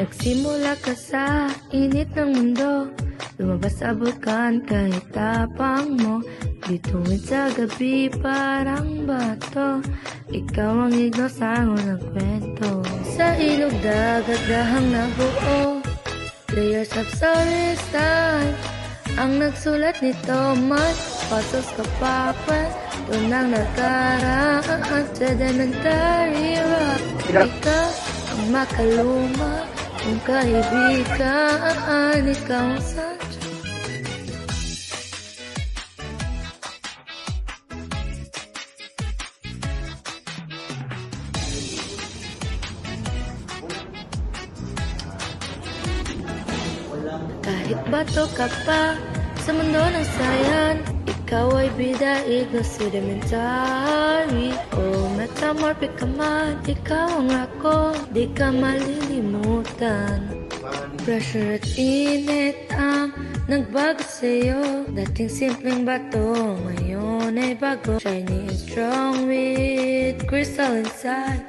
Nagsimula ka sa init ng mundo, lumabas sa bulkan kahit tapang mo. Bituin sa gabi parang bato, ikaw ang ignosango ng kwento. Sa ilog dagat dahang nabuo, layers of stories time ang nagsulat nito. Mas pasos ka pa doon ang nakaraan. Sedimentary rock, ikaw ang makaluma kung kaibigan, ikaw ang sadya. Kahit bato ka pa sa mundo ng sayan, ikaw ay bida, igno sedimentary. Oh, metamorphic ka man, ikaw ang ako, di ka malilimutan. Pressure at init ang nagbago sa'yo. Dating simpleng bato, ngayon ay bago. Shiny and strong with crystal inside.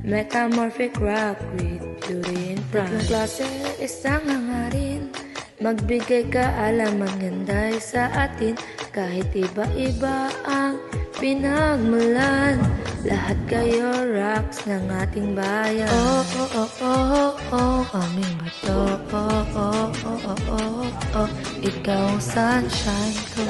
Metamorphic rock with beauty and pride. Tatlong klase, isang hangarin, magbigay kaalaman, ganday sa atin. Kahit iba-iba ang pinagmulan, lahat kayo rocks ng ating bayan. Oh, oh, oh, oh, oh, aming bato. Oh, oh, oh, oh, oh, oh, ikaw ang sunshine ko.